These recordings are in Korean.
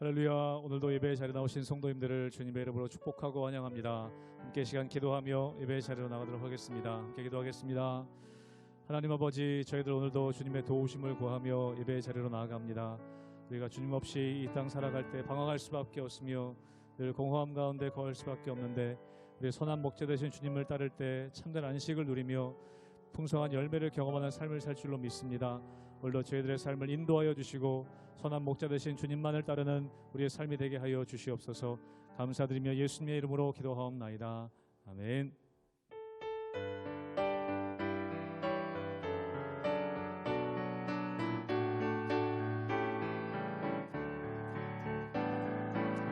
할렐루야. 오늘도 예배의 자리에 나오신 성도님들을 주님의 이름으로 축복하고 환영합니다. 함께 시간 기도하며 예배의 자리로 나가도록 하겠습니다. 함께 기도하겠습니다. 하나님 아버지, 저희들 오늘도 주님의 도우심을 구하며 예배의 자리로 나아갑니다. 우리가 주님 없이 이 땅 살아갈 때 방황할 수밖에 없으며 늘 공허함 가운데 거할 수밖에 없는데, 우리 선한 목자 되신 주님을 따를 때 참된 안식을 누리며 풍성한 열매를 경험하는 삶을 살 줄로 믿습니다. 오늘도 저희들의 삶을 인도하여 주시고 선한 목자 되신 주님만을 따르는 우리의 삶이 되게 하여 주시옵소서. 감사드리며 예수님의 이름으로 기도하옵나이다. 아멘.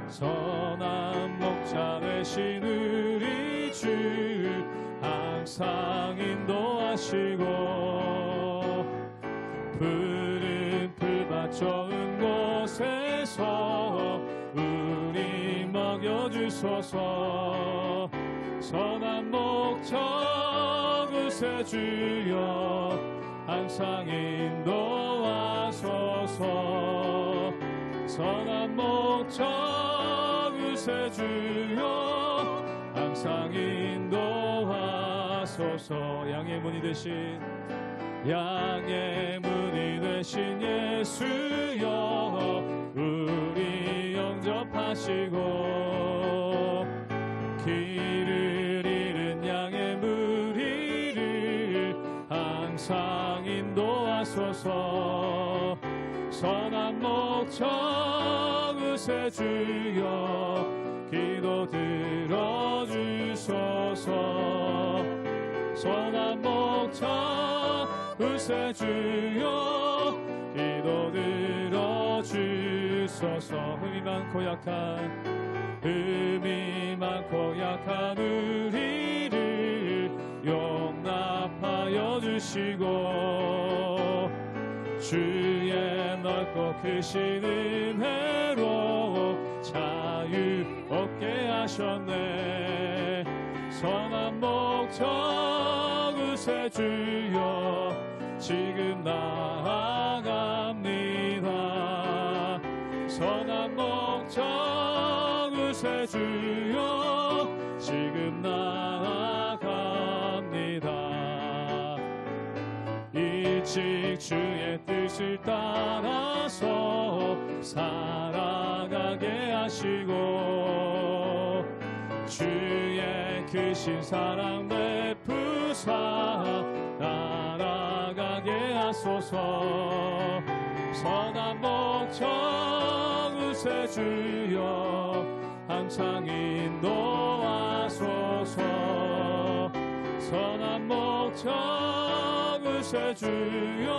선한 목자 되신 우리 주 항상 인도하시고 푸른 풀밭 좋은 곳에서 우리 먹여주소서. 선한 목자 구세주여 항상 인도하소서. 선한 목자 구세주여 항상 인도하소서. 양의 문이 되신 예수여 우리 영접하시고 길을 잃은 양의 무리를 항상 인도하소서. 선한 목자 구세주여 기도 들어주소서. 선한 목자 구세주여 기도 들어주소서. 흠이 많고 약한 우리를 용납하여 주시고 주의 넓고 크신 은혜로 자유 얻게 하셨네. 선한 목자 구세주여 지금 나아갑니다. 선한 목자 구세주여 지금 나아갑니다. 일찍 주의 뜻을 따라서 살아가게 하시고 주의 크신 사랑 베푸사 날아가게 하소서. 선한 목자 구세주여 항상 인도하소서. 선한 목자 구세주여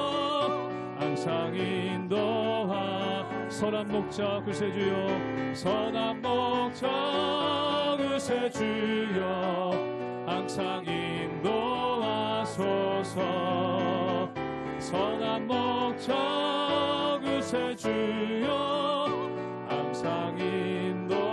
항상 인도하. 선한 목자 구세주여 선한 목자 구세주여 항상 인도하소서. 선한 목자 구세주여 항상 인도하소서.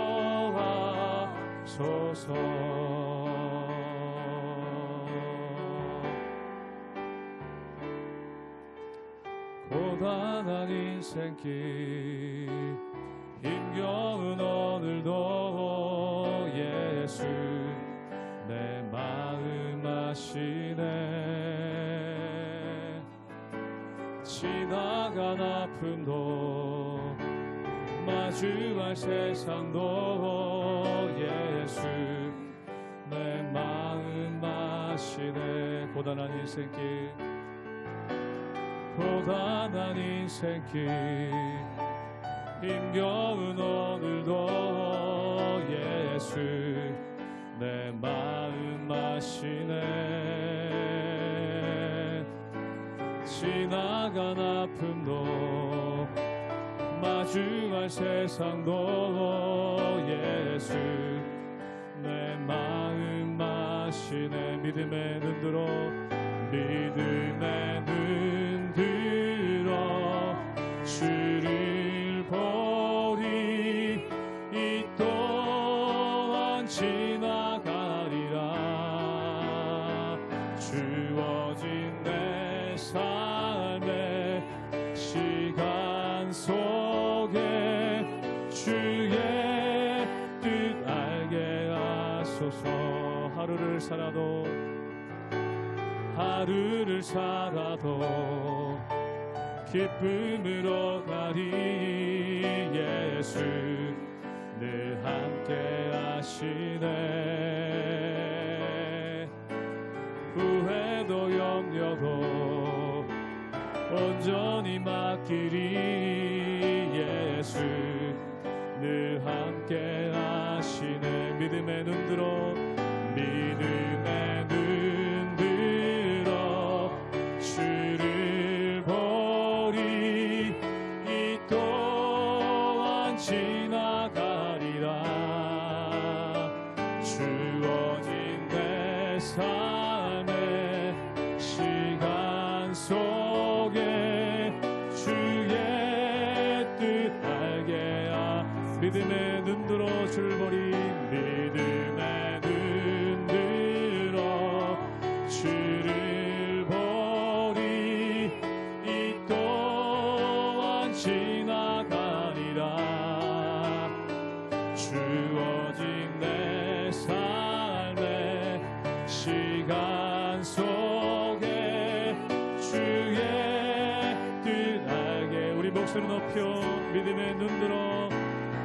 고단한 인생길 힘겨운 오늘도 예수 내 마음 아시네. 지나간 아픔도 마주할 세상도 예수 내 마음 아시네. 고단한 인생길 힘겨운 오늘도 예수 내 마음 아시네. 지나간 아픔도 마주할 세상도 예수 내 마음 아시네. 믿음의 눈 들어 주를 보리. 이 또한 지나가리라. 주어진 내 삶의 시간 속에 하소서. 하루를 살아도 기쁨으로 가리. 예수 늘 함께 하시네. 후회도 염려도 온전히 맡기리. 예수 늘 함께 하시네. 믿음의 눈 들어 주를 보리. 이 또한 지나가리라. 주어진 내 삶의 시간 속에 주의 뜻 알게 하. 믿음의 눈 들어 주를 보리. 믿음의 눈 들어 주를 보리. 이 또한 지나가리라. 주어진 내 삶의 시간 속에 주의 뜻 알게. 우리 목소리 높여 믿음의 눈 들어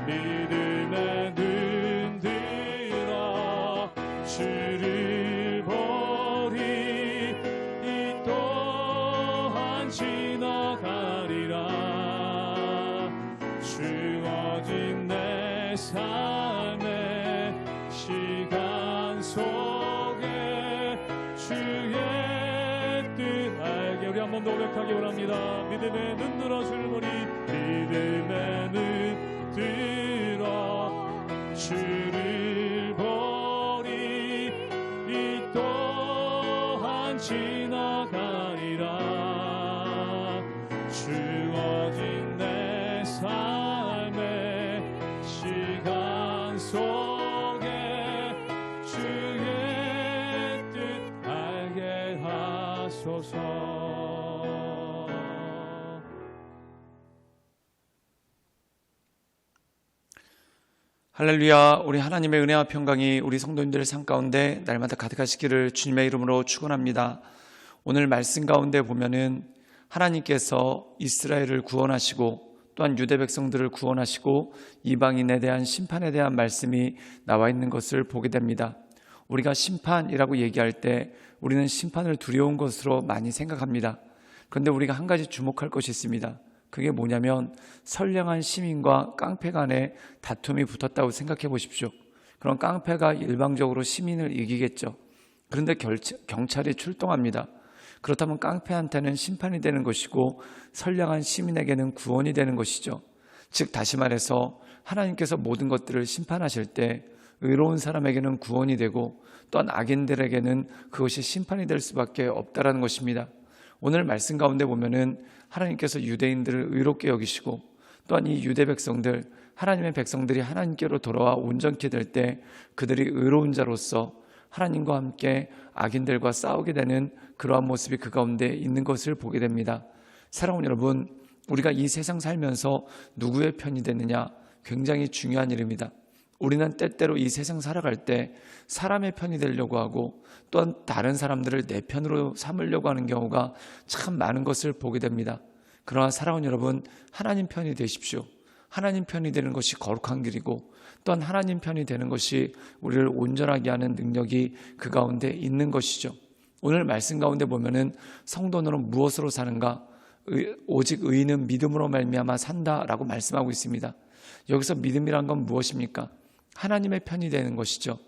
믿음의 눈 들어 주를 보리. 이 또한 지나가리라. 주어진 내 삶의 시간 속에 주의 뜻 알게. 우리 한 번 더 고백하기 원합니다. 믿음의 눈 들어 주를 보리. 믿음의 눈 들어 주를 보리. 이 또한 지나가리라. 주어진 내 삶의 시간 속에 주의 뜻 알게 하소서. 할렐루야. 우리 하나님의 은혜와 평강이 우리 성도님들의 삶 가운데 날마다 가득하시기를 주님의 이름으로 축원합니다. 오늘 말씀 가운데 보면은 하나님께서 이스라엘을 구원하시고 또한 유대 백성들을 구원하시고 이방인에 대한 심판에 대한 말씀이 나와 있는 것을 보게 됩니다. 우리가 심판이라고 얘기할 때 우리는 심판을 두려운 것으로 많이 생각합니다. 그런데 우리가 한 가지 주목할 것이 있습니다. 그게 뭐냐면 선량한 시민과 깡패 간의 다툼이 붙었다고 생각해 보십시오. 그럼 깡패가 일방적으로 시민을 이기겠죠. 그런데 경찰이 출동합니다. 그렇다면 깡패한테는 심판이 되는 것이고 선량한 시민에게는 구원이 되는 것이죠. 즉 다시 말해서 하나님께서 모든 것들을 심판하실 때 의로운 사람에게는 구원이 되고 또한 악인들에게는 그것이 심판이 될 수밖에 없다라는 것입니다. 오늘 말씀 가운데 보면은 하나님께서 유대인들을 의롭게 여기시고 또한 이 유대 백성들, 하나님의 백성들이 하나님께로 돌아와 온전케 될 때 그들이 의로운 자로서 하나님과 함께 악인들과 싸우게 되는 그러한 모습이 그 가운데 있는 것을 보게 됩니다. 사랑하는 여러분, 우리가 이 세상 살면서 누구의 편이 되느냐 굉장히 중요한 일입니다. 우리는 때때로 이 세상 살아갈 때 사람의 편이 되려고 하고 또한 다른 사람들을 내 편으로 삼으려고 하는 경우가 참 많은 것을 보게 됩니다. 그러나 사랑하는 여러분, 하나님 편이 되십시오. 하나님 편이 되는 것이 거룩한 길이고 또한 하나님 편이 되는 것이 우리를 온전하게 하는 능력이 그 가운데 있는 것이죠. 오늘 말씀 가운데 보면은 성도는 무엇으로 사는가? 오직 의인은 믿음으로 말미암아 산다라고 말씀하고 있습니다. 여기서 믿음이란 건 무엇입니까? 하나님의 편이 되는 것이죠.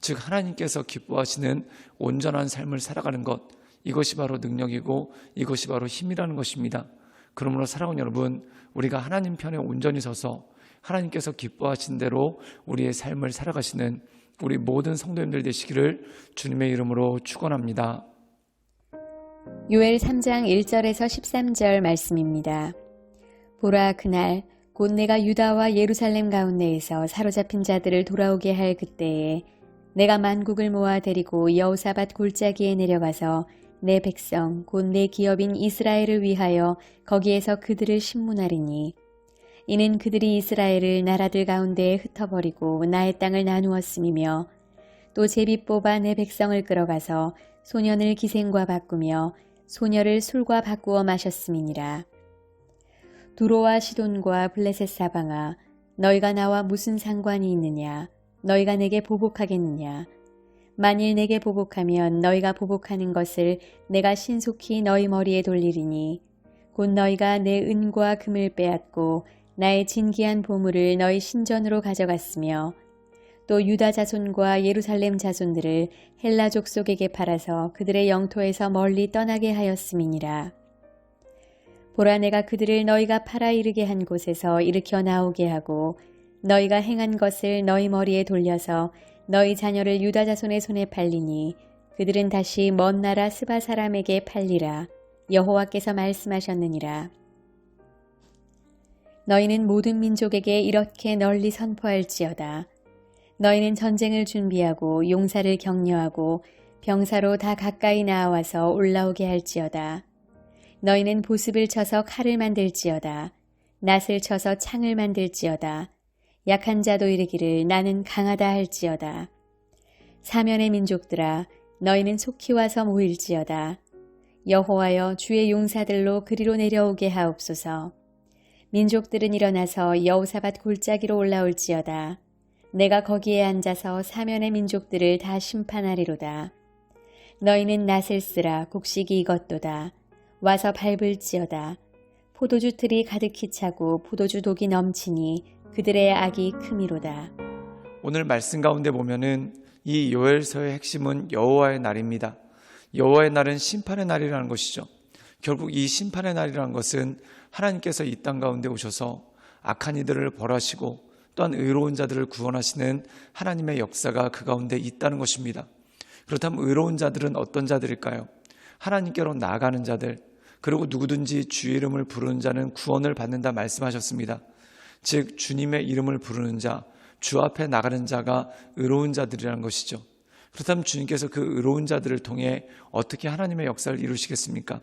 즉 하나님께서 기뻐하시는 온전한 삶을 살아가는 것, 이것이 바로 능력이고 이것이 바로 힘이라는 것입니다. 그러므로 사랑하는 여러분, 우리가 하나님 편에 온전히 서서 하나님께서 기뻐하신 대로 우리의 삶을 살아가시는 우리 모든 성도님들 되시기를 주님의 이름으로 축원합니다. 요엘 3장 1절에서 13절 말씀입니다. 보라, 그날 곧 내가 유다와 예루살렘 가운데에서 사로잡힌 자들을 돌아오게 할 그때에 내가 만국을 모아 데리고 여호사밧 골짜기에 내려가서 내 백성 곧 내 기업인 이스라엘을 위하여 거기에서 그들을 심문하리니 이는 그들이 이스라엘을 나라들 가운데에 흩어버리고 나의 땅을 나누었음이며 또 제비 뽑아 내 백성을 끌어가서 소년을 기생과 바꾸며 소녀를 술과 바꾸어 마셨음이니라. 두로와 시돈과 블레셋 사방아, 너희가 나와 무슨 상관이 있느냐? 너희가 내게 보복하겠느냐? 만일 내게 보복하면 너희가 보복하는 것을 내가 신속히 너희 머리에 돌리리니 곧 너희가 내 은과 금을 빼앗고 나의 진귀한 보물을 너희 신전으로 가져갔으며 또 유다 자손과 예루살렘 자손들을 헬라 족속에게 팔아서 그들의 영토에서 멀리 떠나게 하였음이니라. 보라, 내가 그들을 너희가 팔아 이르게 한 곳에서 일으켜 나오게 하고 너희가 행한 것을 너희 머리에 돌려서 너희 자녀를 유다 자손의 손에 팔리니 그들은 다시 먼 나라 스바 사람에게 팔리라. 여호와께서 말씀하셨느니라. 너희는 모든 민족에게 이렇게 널리 선포할지어다. 너희는 전쟁을 준비하고 용사를 격려하고 병사로 다 가까이 나와서 올라오게 할지어다. 너희는 보습을 쳐서 칼을 만들지어다. 낫을 쳐서 창을 만들지어다. 약한 자도 이르기를 나는 강하다 할지어다. 사면의 민족들아, 너희는 속히 와서 모일지어다. 여호와여, 주의 용사들로 그리로 내려오게 하옵소서. 민족들은 일어나서 여호사밧 골짜기로 올라올지어다. 내가 거기에 앉아서 사면의 민족들을 다 심판하리로다. 너희는 낫을 쓰라. 곡식이 익었도다. 와서 밟을지어다. 포도주 틀이 가득히 차고 포도주 독이 넘치니 그들의 악이 크미로다. 오늘 말씀 가운데 보면은 이 요엘서의 핵심은 여호와의 날입니다. 여호와의 날은 심판의 날이라는 것이죠. 결국 이 심판의 날이라는 것은 하나님께서 이 땅 가운데 오셔서 악한 이들을 벌하시고 또한 의로운 자들을 구원하시는 하나님의 역사가 그 가운데 있다는 것입니다. 그렇다면 의로운 자들은 어떤 자들일까요? 하나님께로 나아가는 자들, 그리고 누구든지 주의 이름을 부르는 자는 구원을 받는다 말씀하셨습니다. 즉 주님의 이름을 부르는 자, 주 앞에 나가는 자가 의로운 자들이라는 것이죠. 그렇다면 주님께서 그 의로운 자들을 통해 어떻게 하나님의 역사를 이루시겠습니까?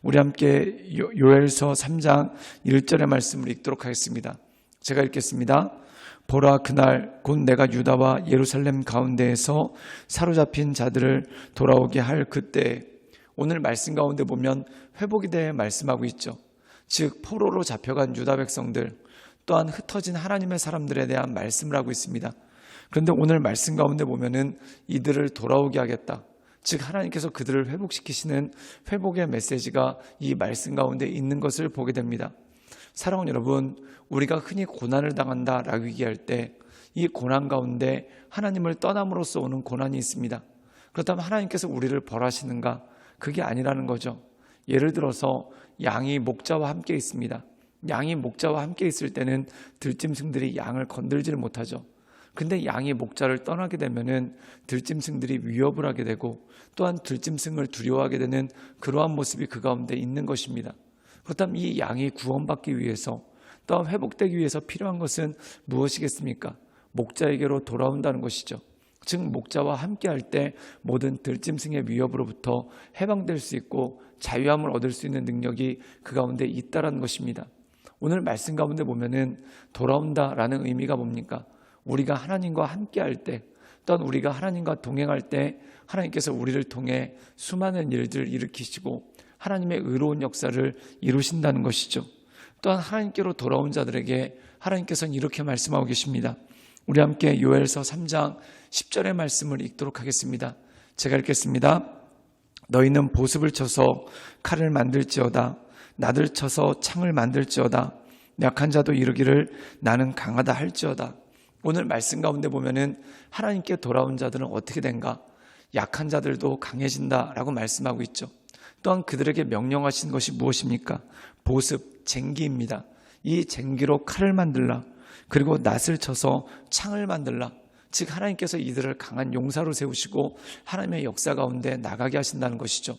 우리 함께 요엘서 3장 1절의 말씀을 읽도록 하겠습니다. 제가 읽겠습니다. 보라, 그날 곧 내가 유다와 예루살렘 가운데에서 사로잡힌 자들을 돌아오게 할 그때. 오늘 말씀 가운데 보면 회복에 대해 말씀하고 있죠. 즉 포로로 잡혀간 유다 백성들, 또한 흩어진 하나님의 사람들에 대한 말씀을 하고 있습니다. 그런데 오늘 말씀 가운데 보면은 이들을 돌아오게 하겠다. 즉 하나님께서 그들을 회복시키시는 회복의 메시지가 이 말씀 가운데 있는 것을 보게 됩니다. 사랑하는 여러분, 우리가 흔히 고난을 당한다라고 얘기할 때 이 고난 가운데 하나님을 떠남으로써 오는 고난이 있습니다. 그렇다면 하나님께서 우리를 벌하시는가? 그게 아니라는 거죠. 예를 들어서 양이 목자와 함께 있습니다. 양이 목자와 함께 있을 때는 들짐승들이 양을 건들지를 못하죠. 근데 양이 목자를 떠나게 되면은 들짐승들이 위협을 하게 되고 또한 들짐승을 두려워하게 되는 그러한 모습이 그 가운데 있는 것입니다. 그렇다면 이 양이 구원받기 위해서 또한 회복되기 위해서 필요한 것은 무엇이겠습니까? 목자에게로 돌아온다는 것이죠. 즉 목자와 함께할 때 모든 들짐승의 위협으로부터 해방될 수 있고 자유함을 얻을 수 있는 능력이 그 가운데 있다라는 것입니다. 오늘 말씀 가운데 보면은 돌아온다라는 의미가 뭡니까? 우리가 하나님과 함께할 때, 또한 우리가 하나님과 동행할 때 하나님께서 우리를 통해 수많은 일들을 일으키시고 하나님의 의로운 역사를 이루신다는 것이죠. 또한 하나님께로 돌아온 자들에게 하나님께서는 이렇게 말씀하고 계십니다. 우리 함께 요엘서 3장 10절의 말씀을 읽도록 하겠습니다. 제가 읽겠습니다. 너희는 보습을 쳐서 칼을 만들지어다. 낫을 쳐서 창을 만들지어다. 약한 자도 이르기를 나는 강하다 할지어다. 오늘 말씀 가운데 보면은 하나님께 돌아온 자들은 어떻게 된가? 약한 자들도 강해진다라고 말씀하고 있죠. 또한 그들에게 명령하신 것이 무엇입니까? 보습, 쟁기입니다. 이 쟁기로 칼을 만들라. 그리고 낫을 쳐서 창을 만들라. 즉 하나님께서 이들을 강한 용사로 세우시고 하나님의 역사 가운데 나가게 하신다는 것이죠.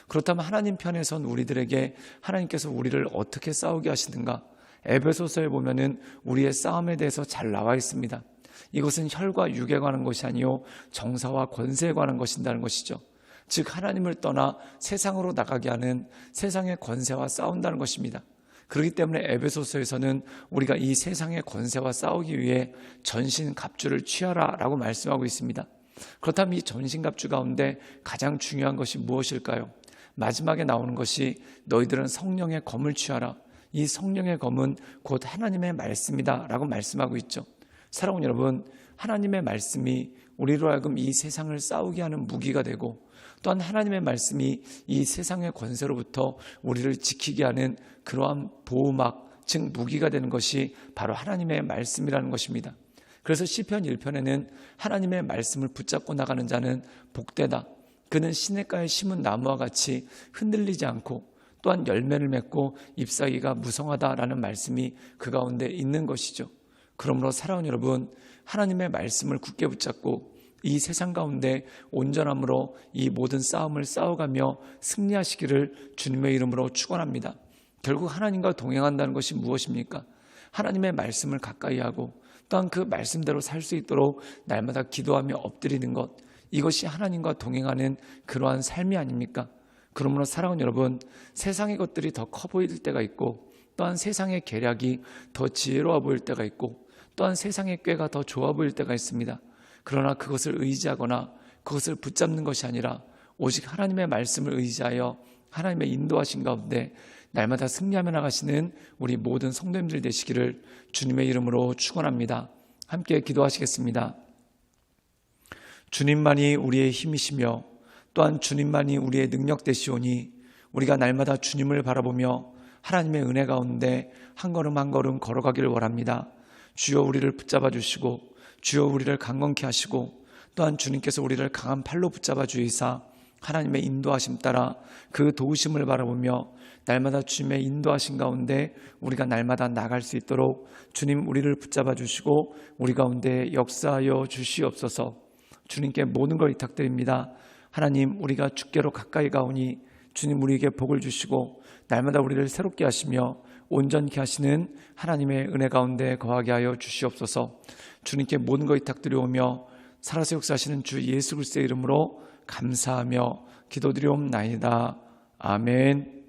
그렇다면 하나님 편에선 우리들에게 하나님께서 우리를 어떻게 싸우게 하시는가? 에베소서에 보면은 우리의 싸움에 대해서 잘 나와 있습니다. 이것은 혈과 육에 관한 것이 아니요 정사와 권세에 관한 것인다는 것이죠. 즉 하나님을 떠나 세상으로 나가게 하는 세상의 권세와 싸운다는 것입니다. 그렇기 때문에 에베소서에서는 우리가 이 세상의 권세와 싸우기 위해 전신 갑주를 취하라라고 말씀하고 있습니다. 그렇다면 이 전신갑주 가운데 가장 중요한 것이 무엇일까요? 마지막에 나오는 것이 너희들은 성령의 검을 취하라. 이 성령의 검은 곧 하나님의 말씀이다 라고 말씀하고 있죠. 사랑하는 여러분, 하나님의 말씀이 우리로 하여금 이 세상을 싸우게 하는 무기가 되고, 또한 하나님의 말씀이 이 세상의 권세로부터 우리를 지키게 하는 그러한 보호막, 즉 무기가 되는 것이 바로 하나님의 말씀이라는 것입니다. 그래서 시편 1편에는 하나님의 말씀을 붙잡고 나가는 자는 복되다. 그는 시냇가에 심은 나무와 같이 흔들리지 않고 또한 열매를 맺고 잎사귀가 무성하다라는 말씀이 그 가운데 있는 것이죠. 그러므로 사랑하는 여러분, 하나님의 말씀을 굳게 붙잡고 이 세상 가운데 온전함으로 이 모든 싸움을 싸워가며 승리하시기를 주님의 이름으로 축원합니다. 결국 하나님과 동행한다는 것이 무엇입니까? 하나님의 말씀을 가까이 하고 또한 그 말씀대로 살 수 있도록 날마다 기도하며 엎드리는 것, 이것이 하나님과 동행하는 그러한 삶이 아닙니까? 그러므로 사랑하는 여러분, 세상의 것들이 더 커 보일 때가 있고 또한 세상의 계략이 더 지혜로워 보일 때가 있고 또한 세상의 꾀가 더 좋아 보일 때가 있습니다. 그러나 그것을 의지하거나 그것을 붙잡는 것이 아니라 오직 하나님의 말씀을 의지하여 하나님의 인도하신 가운데 날마다 승리하며 나가시는 우리 모든 성도님들 되시기를 주님의 이름으로 축원합니다. 함께 기도하시겠습니다. 주님만이 우리의 힘이시며 또한 주님만이 우리의 능력 되시오니 우리가 날마다 주님을 바라보며 하나님의 은혜 가운데 한 걸음 한 걸음 걸어가기를 원합니다. 주여 우리를 붙잡아 주시고 주여 우리를 강건케 하시고 또한 주님께서 우리를 강한 팔로 붙잡아 주이사 하나님의 인도하심 따라 그 도우심을 바라보며 날마다 주님의 인도하심 가운데 우리가 날마다 나갈 수 있도록 주님 우리를 붙잡아 주시고 우리 가운데 역사하여 주시옵소서. 주님께 모든 걸 위탁드립니다. 하나님, 우리가 주께로 가까이 가오니 주님 우리에게 복을 주시고 날마다 우리를 새롭게 하시며 온전케 하시는 하나님의 은혜 가운데 거하게 하여 주시옵소서. 주님께 모든 것 위탁드리오며 살아서 역사하시는 주 예수 그리스도의 이름으로 감사하며 기도드리옵나이다. 아멘.